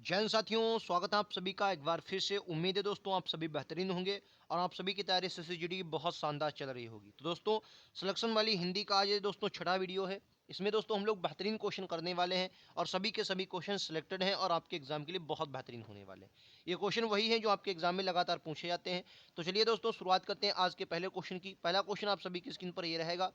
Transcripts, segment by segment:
जय हिंद साथियों, स्वागत है आप सभी का एक बार फिर से। उम्मीद है दोस्तों आप सभी बेहतरीन होंगे और आप सभी की तैयारी एसएससी बहुत शानदार चल रही होगी। तो दोस्तों सिलेक्शन वाली हिंदी का आज ये दोस्तों छठा वीडियो है। इसमें दोस्तों हम लोग बेहतरीन क्वेश्चन करने वाले हैं और सभी के सभी क्वेश्चन सिलेक्टेड हैं और आपके एग्जाम के लिए बहुत बेहतरीन होने वाले हैं। ये क्वेश्चन वही है जो आपके एग्जाम में लगातार पूछे जाते हैं। तो चलिए दोस्तों शुरुआत करते हैं आज के पहले क्वेश्चन की। पहला क्वेश्चन आप सभी की स्क्रीन पर ये रहेगा।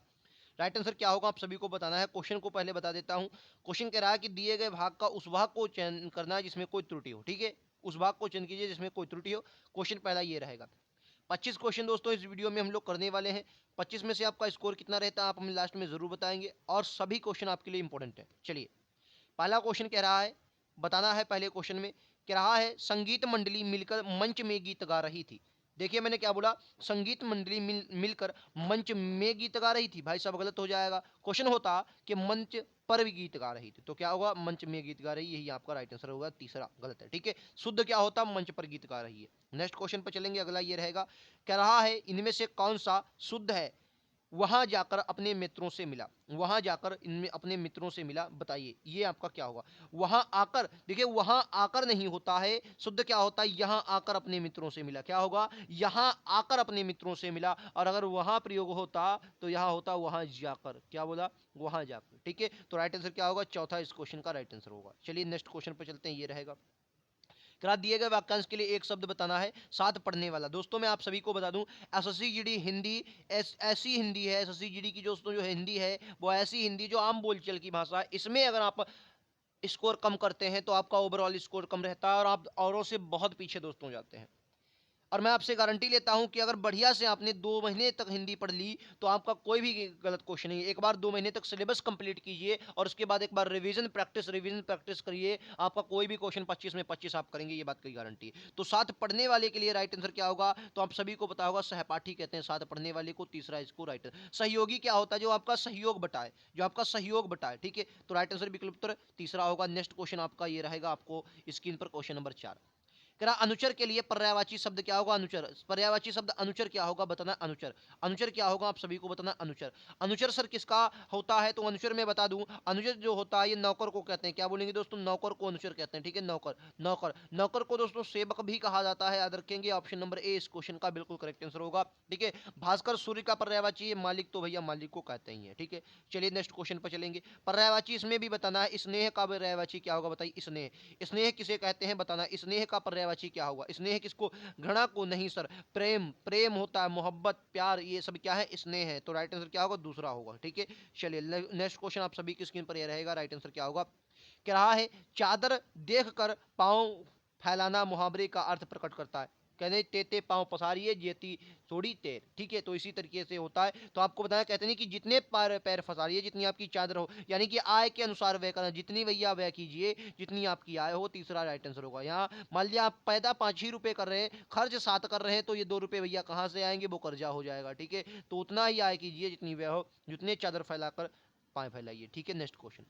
राइट आंसर क्या होगा आप सभी को बताना है। क्वेश्चन को पहले बता देता हूं। क्वेश्चन कह रहा है कि दिए गए भाग का उस भाग को चयन करना है जिसमें कोई त्रुटि हो। ठीक है, उस भाग को चयन कीजिए जिसमें कोई त्रुटि हो। क्वेश्चन पहला ये रहेगा। 25 क्वेश्चन दोस्तों इस वीडियो में हम लोग करने वाले हैं। 25 में से आपका स्कोर कितना रहता है आप हमें लास्ट में जरूर बताएंगे और सभी क्वेश्चन आपके लिए इंपॉर्टेंट है। चलिए पहला क्वेश्चन कह रहा है, बताना है पहले क्वेश्चन में कह रहा है संगीत मंडली मिलकर मंच में गीत गा रही थी। देखिए मैंने क्या बोला, संगीत मंडली मिलकर मंच में गीत गा रही थी। भाई साहब गलत हो जाएगा। क्वेश्चन होता कि मंच पर भी गीत गा रही थी, तो क्या होगा मंच में गीत गा रही, यही आपका राइट आंसर होगा। तीसरा गलत है। ठीक है, शुद्ध क्या होता मंच पर गीत गा रही है। नेक्स्ट क्वेश्चन पर चलेंगे। अगला ये रहेगा, कह रहा है इनमें से कौन सा शुद्ध है। वहां जाकर अपने मित्रों से मिला, वहां जाकर इनमें अपने मित्रों से मिला, बताइए ये आपका क्या होगा। वहां आकर, देखिए वहां आकर नहीं होता है, शुद्ध क्या होता है यहां आकर अपने मित्रों से मिला। क्या होगा यहां आकर अपने मित्रों से मिला। और अगर वहां प्रयोग होता तो यहां होता वहां जाकर। क्या बोला वहां जाकर। ठीक है, तो राइट आंसर क्या होगा चौथा इस क्वेश्चन का राइट आंसर होगा। चलिए नेक्स्ट क्वेश्चन पर चलते हैं। ये रहेगा, करा दिए गए वाक्यांश के लिए एक शब्द बताना है साथ पढ़ने वाला। दोस्तों मैं आप सभी को बता दूं एसएससी जीडी हिंदी ऐसी हिंदी है। एसएससी जीडी की दोस्तों जो हिंदी है वो ऐसी हिंदी जो आम बोलचाल की भाषा है। इसमें अगर आप स्कोर कम करते हैं तो आपका ओवरऑल स्कोर कम रहता है और आप औरों से बहुत पीछे दोस्तों जाते हैं। और मैं आपसे गारंटी लेता हूं कि अगर बढ़िया से आपने 2 महीने तक हिंदी पढ़ ली तो आपका कोई भी गलत क्वेश्चन नहीं है। एक बार 2 महीने तक सिलेबस कंप्लीट कीजिए और उसके बाद एक बार रिवीजन प्रैक्टिस करिए। आपका कोई भी क्वेश्चन 25 में 25 आप करेंगे, ये बात की गारंटी है। तो साथ पढ़ने वाले के लिए राइट आंसर क्या होगा तो आप सभी को पता होगा सहपाठी कहते हैं साथ पढ़ने वाले को। तीसरा इसको राइट सहयोगी क्या होता है जो आपका सहयोग बटाए, जो आपका सहयोग बटाए। ठीक है, तो राइट आंसर विकल्प उत्तर तीसरा होगा। नेक्स्ट क्वेश्चन आपका ये रहेगा, आपको स्क्रीन पर क्वेश्चन नंबर 4 करा अनुचर के लिए पर्यायवाची शब्द क्या होगा। अनुचर, पर्यायवाची शब्द अनुचर क्या होगा बताना। अनुचर, अनुचर क्या होगा आप सभी को बताना। अनुचर, अनुचर सर किसका होता है तो अनुचर मैं बता दूं अनुचर जो होता है ये नौकर को कहते हैं। क्या बोलेंगे दोस्तों नौकर को अनुचर कहते हैं। ठीक है, नौकर, नौकर, नौकर को दोस्तों सेवक भी कहा जाता है। याद रखेंगे ऑप्शन नंबर ए इस क्वेश्चन का बिल्कुल करेक्ट आंसर होगा। ठीक है, भास्कर सूर्य का पर्यायवाची है, मालिक तो भैया मालिक को कहते ही है। ठीक है, चलिए नेक्स्ट क्वेश्चन पर चलेंगे। पर्यायवाची इसमें भी बताना है। स्नेह का पर्यायवाची क्या होगा बताइए। स्नेह, स्नेह किसे कहते हैं बताना। स्नेह का पर्यायवाची क्या होगा। स्नेह किसको, घृणा को नहीं सर, प्रेम, प्रेम होता है मोहब्बत प्यार, ये सब क्या है स्नेह है। तो राइट आंसर क्या होगा दूसरा होगा। ठीक है, चलिए नेक्स्ट क्वेश्चन आप सभी की स्क्रीन पर यह रहेगा। राइट आंसर क्या होगा, कह रहा है चादर देखकर पांव फैलाना मुहावरे का अर्थ प्रकट करता है। कहते तेते पांव पसारिए जेती थोड़ी तेर। ठीक है, तो इसी तरीके से होता है। तो आपको बताया कहते नहीं कि जितने पैर पैर फसारिए जितनी आपकी चादर हो, यानी कि आय के अनुसार व्यय करना, जितनी भैया व्यय कीजिए जितनी आपकी आय हो। तीसरा राइट आंसर होगा। यहाँ मान लिया आप पैदा 5 ही रुपए कर रहे हैं, खर्च 7 कर रहे हैं, तो ये 2 रुपए भैया कहाँ से आएंगे, वो कर्जा हो जाएगा। ठीक है, तो उतना ही आय कीजिए जितनी व्यय हो, जितने चादर फैलाकर पाए फैलाइए। ठीक है, नेक्स्ट क्वेश्चन,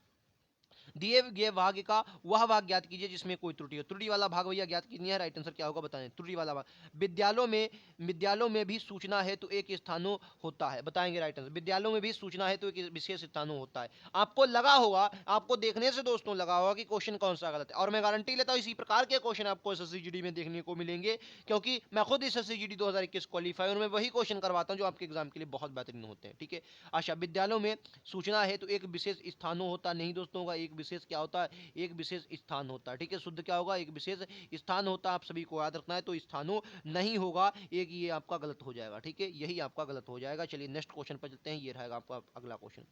दिए गए भाग का वह भाग ज्ञात कीजिए जिसमें कोई त्रुटि हो। त्रुटि वाला भाग भैया ज्ञात कीजिए। राइट आंसर क्या होगा बताएं। त्रुटि वाला भाग, विद्यालयों में भी सूचना है तो एक स्थानों होता है, बताएंगे राइट आंसर। विद्यालयों में भी सूचना है तो एक विशेष स्थानों होता है। आपको लगा होगा, आपको देखने से दोस्तों लगा होगा कि क्वेश्चन कौन सा गलत है, और मैं गारंटी लेता हूं इसी प्रकार के क्वेश्चन आपको एसएससी में देखने को मिलेंगे, क्योंकि मैं खुद एसएससी 2021 क्वालिफाई और मैं वही क्वेश्चन करवाता हूं जो आपके एग्जाम के लिए बहुत बेहतरीन होते हैं। ठीक है, अच्छा विद्यालयों में सूचना है तो एक विशेष स्थानों होता नहीं दोस्तों होगा, एक विशेष क्या होता है एक विशेष स्थान होता है। ठीक है, शुद्ध क्या होगा एक विशेष स्थान होता है। आप सभी को याद रखना है, तो स्थानों नहीं होगा एक, ये आपका गलत हो जाएगा। ठीक है, यही आपका गलत हो जाएगा। चलिए नेक्स्ट क्वेश्चन पर चलते हैं। ये रहेगा आपका अगला क्वेश्चन।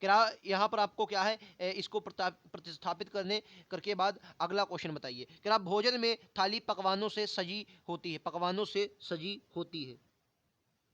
क्या यहाँ पर आपको क्या है इसको प्रतिस्थापित करने करके बाद अगला क्वेश्चन बताइए। क्या भोजन में थाली पकवानों से सजी होती है, पकवानों से सजी होती है,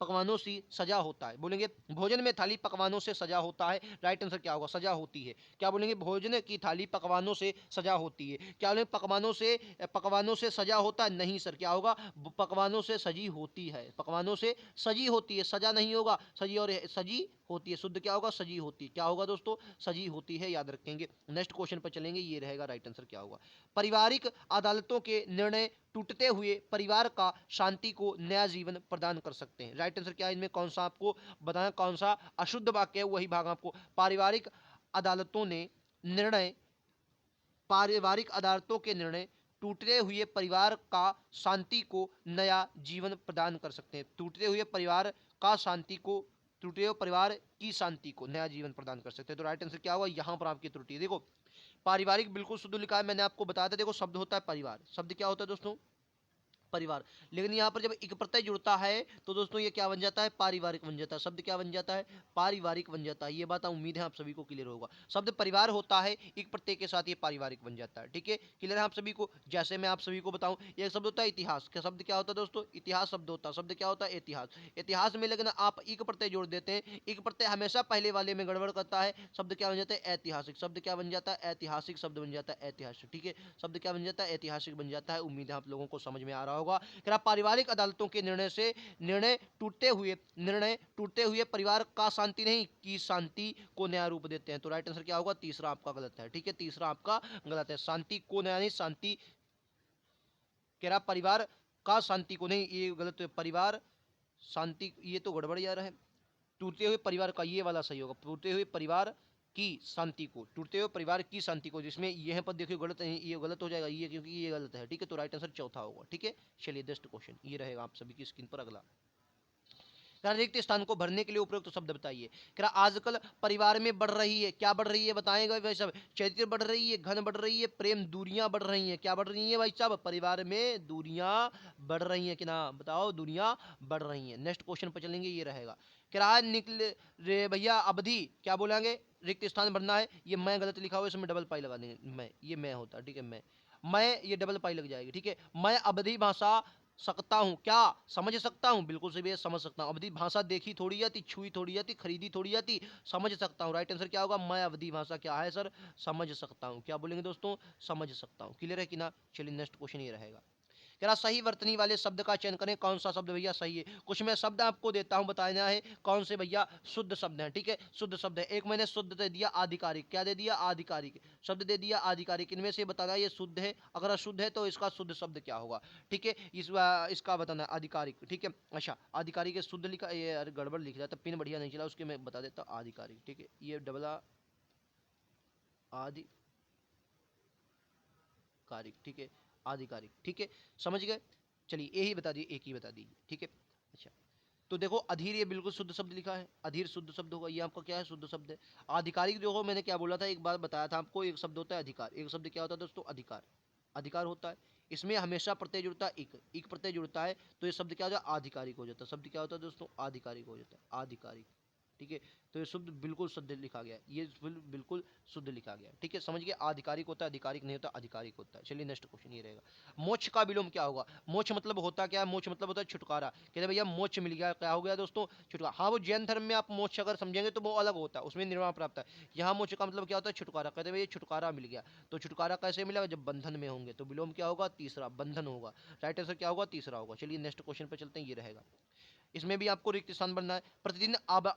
पकवानों से सजा होता है। बोलेंगे भोजन में थाली पकवानों से सजा होता है। राइट आंसर क्या होगा सजा होती है। क्या बोलेंगे भोजन की थाली पकवानों से सजा होती है। क्या बोलेंगे पकवानों से सजा होता है, नहीं सर। क्या होगा पकवानों से सजी होती है, पकवानों से सजी होती है, सजा नहीं होगा, सजी और सजी होती है। शुद्ध क्या होगा सजी होती है। क्या होगा दोस्तों सजी होती है, याद रखेंगे। नेक्स्ट क्वेश्चन पर चलेंगे। ये रहेगा राइट आंसर क्या होगा, पारिवारिक अदालतों के निर्णय टूटते हुए परिवार का शांति को नया जीवन प्रदान कर सकते हैं। राइट आंसर क्या है इनमें कौन सा आपको बताना, कौन सा अशुद्ध वाक्य है वही भाग आपको। पारिवारिक अदालतों ने निर्णय पारिवारिक अदालतों के निर्णय टूटे हुए परिवार का शांति को नया जीवन प्रदान कर सकते हैं। टूटे हुए परिवार का शांति को टूटे हुए परिवार की शांति को नया जीवन प्रदान कर सकते हैं। तो राइट आंसर क्या हुआ, यहां पर आपकी त्रुटि देखो, पारिवारिक बिल्कुल शुद्ध लिखा है, मैंने आपको बताया था। देखो शब्द होता है परिवार, शब्द क्या होता है दोस्तों, परिवार। लेकिन यहाँ पर जब एक प्रत्यय जुड़ता है तो दोस्तों ये क्या बन जाता है, पारिवारिक बन जाता है। शब्द क्या बन जाता है, पारिवारिक बन जाता है। ये बात उम्मीद है आप सभी को क्लियर होगा। शब्द परिवार होता है, एक प्रत्यय के साथ ये पारिवारिक बन जाता है। ठीक है, क्लियर है आप सभी को। जैसे मैं आप सभी को बताऊं, एक शब्द होता है इतिहास, क्या शब्द क्या होता है दोस्तों, इतिहास शब्द होता है। शब्द क्या होता है, इतिहास। इतिहास में लेकिन आप एक प्रत्यय जोड़ देते हैं, एक प्रत्यय हमेशा पहले वाले में गड़बड़ करता है। शब्द क्या बन जाता है, ऐतिहासिक। शब्द क्या बन जाता है, ऐतिहासिक शब्द बन जाता है, ऐतिहासिक। ठीक है, शब्द क्या बन जाता है, ऐतिहासिक बन जाता है। उम्मीद है आप लोगों को समझ में आ रहा होगा। पारिवारिक अदालतों के निर्णय टूटते हुए परिवार का शांति नहीं की शांति को नया रूप देते हैं। तो राइट आंसर क्या होगा, तीसरा आपका गलत है। ठीक है, तीसरा आपका गलत है। शांति को नया नहीं, शांति कह रहा परिवार का शांति को नहीं, ये गलत है। परिवार शांति, ये तो गड़बड़ जा रहा है। टूटते हुए परिवार का, ये वाला सही होगा। टूटते हुए परिवार की शांति को, टूटते हुए परिवार की शांति को, जिसमें यह पर देखिए गलत है, ये गलत हो जाएगा ये, क्योंकि ये गलत है। ठीक है, तो राइट आंसर चौथा होगा। ठीक है, चलिए नेक्स्ट क्वेश्चन ये रहेगा आप सभी की स्क्रीन पर अगला। रिक्त स्थान को भरने के लिए उपयुक्त शब्द बताइए। क्या आजकल परिवार में बढ़ रही है, क्या बढ़ रही है बताएगा भाई साहब, चैत्र बढ़ रही है, घन बढ़ रही है, प्रेम, दूरियां बढ़ रही हैं। क्या बढ़ रही है भाई साहब, परिवार में दूरियां बढ़ रही हैं कि ना, बताओ, दूरियां बढ़ रही हैं। नेक्स्ट क्वेश्चन पर चलेंगे, ये रहेगा। किराया निकले रे भैया, अवधि क्या बोलेंगे, रिक्त स्थान भरना है। ये मैं गलत लिखा हुआ, इसमें डबल पाई लगा देंगे, मैं, ये मैं होता है। ठीक है, मैं ये डबल पाई लग जाएगी। ठीक है, मैं अवधि भाषा सकता हूँ, क्या समझ सकता हूँ, बिल्कुल सही है, समझ सकता हूँ। अवधि भाषा देखी थोड़ी जाती, छुई थोड़ी जाती, खरीदी थोड़ी जाती, समझ सकता हूँ। राइट आंसर क्या होगा, मैं अवधि भाषा क्या है सर, समझ सकता हूँ। क्या बोलेंगे दोस्तों, समझ सकता हूँ। क्लियर है कि ना। चलिए नेक्स्ट क्वेश्चन ये रहेगा। कह रहा सही वर्तनी वाले शब्द का चयन करें। कौन सा शब्द भैया सही है, कुछ मैं शब्द आपको देता हूं, बताना है कौन से भैया शुद्ध शब्द हैं। ठीक है, शुद्ध शब्द है। एक मैंने शुद्ध दे दिया आधिकारिक, क्या दे दिया, आधिकारिक शब्द दे दिया आधिकारिक। इनमें से बताना ये शुद्ध है, अगर अशुद्ध है तो इसका शुद्ध शब्द क्या होगा। ठीक है, इसका बताना आधिकारिक। ठीक है, अच्छा आधिकारिक शुद्ध लिखा, ये गड़बड़ लिख रहा था, पिन बढ़िया नहीं चला, उसके मैं बता देता आधिकारिक। ठीक है, ये डबला आधिकारिक। ठीक है, आधिकारिक। ठीक है, समझ गए। चलिए यही बता दिए, एक ही बता दीजिए। ठीक है, अच्छा तो देखो अधीर, ये बिल्कुल शुद्ध शब्द लिखा है, अधीर शुद्ध शब्द होगा, ये आपका क्या है, शुद्ध शब्द है। आधिकारिक देखो मैंने क्या बोला था, एक बार बताया था आपको, एक शब्द होता है अधिकार, एक शब्द क्या होता है दोस्तों, अधिकार। अधिकार होता है, इसमें हमेशा प्रत्यय जुड़ता है, एक प्रत्यय जुड़ता है, तो ये शब्द क्या हो जाता है, आधिकारिक हो जाता है। शब्द क्या होता है दोस्तों, आधिकारिक हो जाता है, आधिकारिक। ठीक है, तो ये शुद्ध बिल्कुल शुद्ध लिखा गया है, ये बिल्कुल शुद्ध लिखा गया है। ठीक है, समझ गए, आधिकारिक होता है, आधिकारिक नहीं होता, आधिकारिक होता है। चलिए नेक्स्ट क्वेश्चन ये रहेगा। मोक्ष का विलोम क्या होगा। मोक्ष मतलब होता क्या है, मोक्ष मतलब होता है छुटकारा। कहते भैया मोक्ष मिल गया, क्या हो गया दोस्तों, छुटकारा। हाँ वो जैन धर्म में आप मोक्ष अगर समझेंगे तो वो अलग होता है, उसमें निर्वाण प्राप्त है। यहाँ मोक्ष का मतलब क्या होता है, छुटकारा। कहते भैया छुटकारा मिल गया, तो छुटकारा कैसे मिलेगा, जब बंधन में होंगे। तो विलोम क्या होगा, तीसरा, बंधन होगा। राइट आंसर क्या होगा, तीसरा होगा। चलिए नेक्स्ट क्वेश्चन पर चलते हैं, ये रहेगा। इसमें भी आपको रिक्त स्थान बनना है। प्रतिदिन अब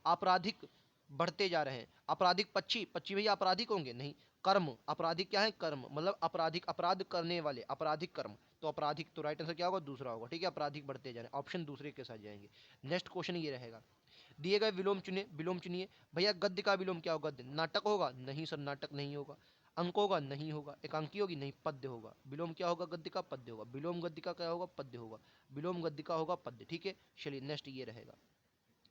आपराधिक बढ़ते जा रहे हैं। आपराधिक पक्षी, पक्षी भैया आपराधिक होंगे नहीं। कर्म, आपराधिक क्या है, कर्म मतलब आपराधिक, अपराध करने वाले, आपराधिक कर्म। तो आपराधिक, तो राइट आंसर क्या होगा, दूसरा होगा। ठीक है, आपराधिक बढ़ते जा रहे हैं, ऑप्शन दूसरे के साथ जाएंगे। नेक्स्ट क्वेश्चन ये रहेगा। दिए गए विलोम चुने, विलोम चुनिए। भैया गद्य का विलोम क्या होगा, गद्य नाटक होगा, नहीं सर नाटक नहीं होगा। अंक होगा, नहीं होगा। एकांकी होगी, नहीं। पद्य होगा। विलोम क्या होगा, गद्य का, पद्य होगा। विलोम गद्य का क्या होगा, पद्य होगा। विलोम गद्य का होगा पद्य। ठीक है, चलिए नेक्स्ट ये रहेगा।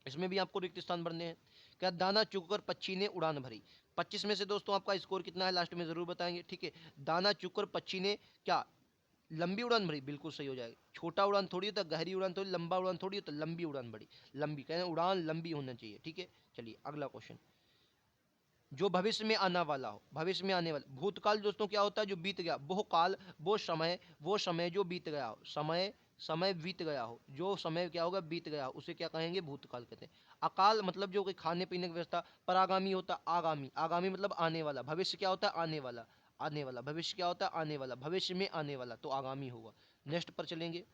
इसमें भी आपको रिक्त स्थान भरने हैं। क्या दाना चुगकर पक्षी ने उड़ान भरी। 25 में से दोस्तों आपका स्कोर कितना है लास्ट में जरूर बताएंगे। ठीक है, दाना चुगकर पक्षी ने क्या लंबी उड़ान भरी, बिल्कुल सही हो जाएगा। छोटा उड़ान थोड़ी होता, गहरी उड़ान थोड़ी, लंबा उड़ान थोड़ी होता, लंबी उड़ान भरी। लंबी कहते हैं, उड़ान लंबी होना चाहिए। ठीक है, चलिए अगला क्वेश्चन। जो भविष्य में आने वाला हो, भविष्य में आने वाला, भूतकाल दोस्तों क्या होता है, जो बीत गया। वो काल, वो समय जो बीत गया हो, समय, समय बीत गया हो, जो समय क्या होगा, बीत गया हो, उसे क्या कहेंगे, भूतकाल कहते हैं। अकाल मतलब जो कि खाने पीने की व्यवस्था। परागामी होता आगामी, आगामी मतलब आने वाला। भविष्य क्या होता है, आने वाला, आने वाला। भविष्य क्या होता है, आने वाला, भविष्य में आने वाला, तो आगामी होगा। नेक्स्ट पर चलेंगे।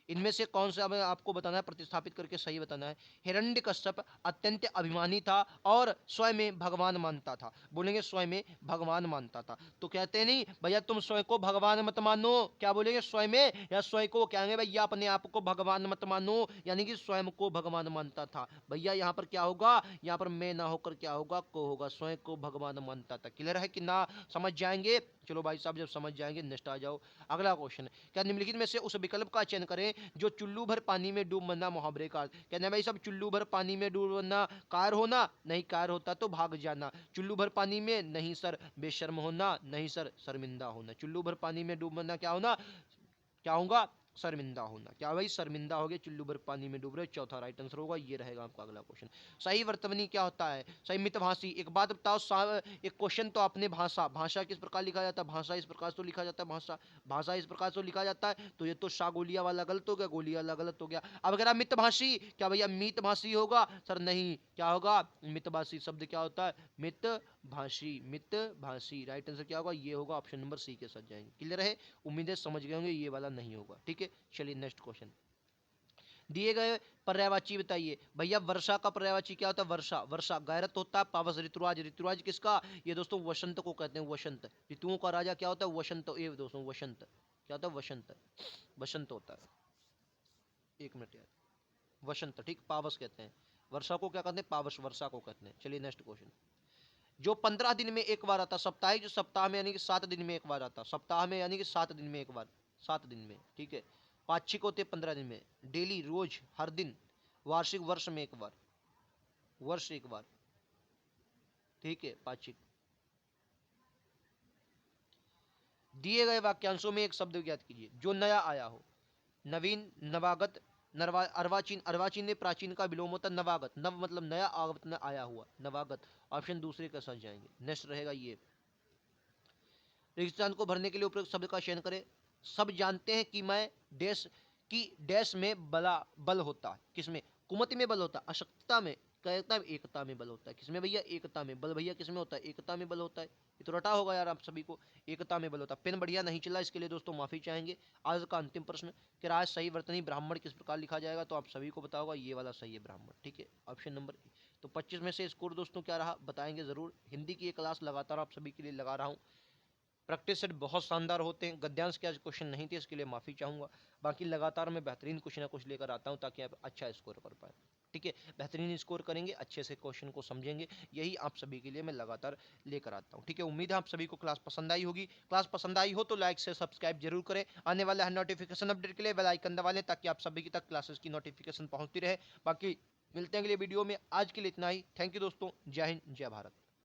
इनमें से कौन सा हमें आपको बताना है, प्रतिस्थापित करके सही बताना है। हिरण्यकश्यप अत्यंत अभिमानी था और स्वयं में भगवान मानता था। बोलेंगे स्वयं में भगवान मानता था। तो कहते हैं नहीं भैया तुम स्वयं को भगवान मत मानो, क्या बोलेंगे स्वयं में, या स्वयं को कहेंगे भैया अपने आप को भगवान मत मानो, यानी कि स्वयं को भगवान मानता था। भैया यहाँ पर क्या होगा, यहाँ पर मैं ना होकर क्या होगा, को होगा, स्वयं को भगवान मानता था। क्लियर है कि ना, समझ जाएंगे। चलो भाई साहब जब समझ जाएंगे नेक्स्ट आ जाओ। अगला क्वेश्चन, क्या निम्नलिखित में से उस विकल्प का चयन करें जो चुल्लू भर पानी में डूब मरना मुहावरे का अर्थ। कहना है भाई सब चुल्लू भर पानी में डूब मरना, कार होना, नहीं कार होता तो भाग जाना। चुल्लू भर पानी में, नहीं सर बेशर्म होना, नहीं सर शर्मिंदा होना। चुल्लू भर पानी में डूब मरना क्या होना, क्या होगा, शर्मिंदा होना। क्या भाई शर्मिंदा हो गए, चुल्लू भर पानी में डूब रहे, चौथा राइट आंसर होगा, ये रहेगा आपका अगला क्वेश्चन। सही वर्तमानी क्या होता है, सही मितभाषी। एक बात बताओ, एक क्वेश्चन तो आपने भाषा, भाषा किस प्रकार लिखा जाता है, भाषा इस प्रकार से लिखा जाता है, भाषा भाषा इस प्रकार से लिखा जाता है, तो ये तो गोलिया वाला गलत हो गया, गोलिया वाला गलत हो गया। अब अगर आप मितभाषी, क्या भैया मितभाषी होगा, सर नहीं, क्या होगा, मितभाषी शब्द क्या होता है, मित भाषी, मित भाषी। राइट आंसर क्या होगा, ये होगा ऑप्शन नंबर सी के साथ जाएंगे। क्लियर है, उम्मीदें समझ गए होंगे, ये वाला नहीं होगा। ठीक है, चलिए नेक्स्ट क्वेश्चन। दिए गए पर्यायवाची बताइए। भैया वर्षा का पर्यायवाची क्या होता है, वर्षा, वर्षा गैरत होता है। पावस ऋतुराज, ऋतुराज किसका, ये दोस्तों वसंत को कहते हैं, वसंत। ऋतुओं का राजा क्या होता है, वसंत। ये दोस्तों वसंत क्या होता है, वसंत, वसंत होता है। एक मिनट यार, वसंत, ठीक, पावस कहते हैं। वर्षा को क्या कहते हैं, पावस, वर्षा को कहते हैं। चलिए नेक्स्ट क्वेश्चन। जो 15 दिन में एक बार आता, साप्ताहिक जो सप्ताह में यानी कि 7 दिन में एक बार आता, सप्ताह में यानी कि 7 दिन में एक बार, 7 दिन में, ठीक है। पाक्षिक होते 15 दिन में, डेली, रोज, हर दिन। वार्षिक, वर्ष में एक बार, वर्ष एक बार, ठीक है, पाक्षिक। दिए गए वाक्यांशों में एक शब्द ज्ञात कीजिए जो नया आया हो। नवीन, नवागत, अर्वाचीन, अर्वाचीन ने प्राचीन का विलोम होता नवागत, नव मतलब नया, आगत न आया हुआ, नवागत। ऑप्शन दूसरे के साथ जाएंगे। नेक्स्ट रहेगा ये, रेगिस्तान को भरने के लिए उपयुक्त शब्द का चयन करें। सब जानते हैं कि मैं डैश, की डैश में बला बल होता है, किसमें, कुमति में बल होता है, अशक्तता में, कहता है एकता में बल होता है। किसमें भैया, एकता में बल। भैया किसमें होता है, एकता में बल होता है। ये तो रटा होगा यार आप सभी को, एकता में बल होता है। पेन बढ़िया नहीं चला, इसके लिए दोस्तों माफी चाहेंगे। आज का अंतिम प्रश्न, कि राज सही वर्तनी ब्राह्मण किस प्रकार लिखा जाएगा, तो आप सभी को पता होगा, ये वाला सही है ब्राह्मण। ठीक है, ऑप्शन नंबर ए। तो 25 में से स्कोर दोस्तों क्या रहा बताएंगे जरूर। हिंदी की ये क्लास लगातार आप सभी के लिए लगा रहा हूँ। प्रैक्टिस सेट बहुत शानदार होते हैं। गद्यांश के आज क्वेश्चन नहीं थे, इसके लिए माफ़ी चाहूँगा। बाकी लगातार मैं बेहतरीन कुछ ना कुछ लेकर आता हूँ ताकि आप अच्छा स्कोर कर पाए। ठीक है, बेहतरीन स्कोर करेंगे, अच्छे से क्वेश्चन को समझेंगे, यही आप सभी के लिए मैं लगातार लेकर आता हूँ। ठीक है, उम्मीद है आप सभी को क्लास पसंद आई होगी। क्लास पसंद आई हो तो लाइक से सब्सक्राइब जरूर करें। आने वाले हर नोटिफिकेशन अपडेट के लिए बेल आइकन दबा लें ताकि आप सभी की तक क्लासेस की नोटिफिकेशन पहुँचती रहे। बाकी मिलते हैं अगले वीडियो में, आज के लिए इतना ही। थैंक यू दोस्तों, जय हिंद, जय भारत।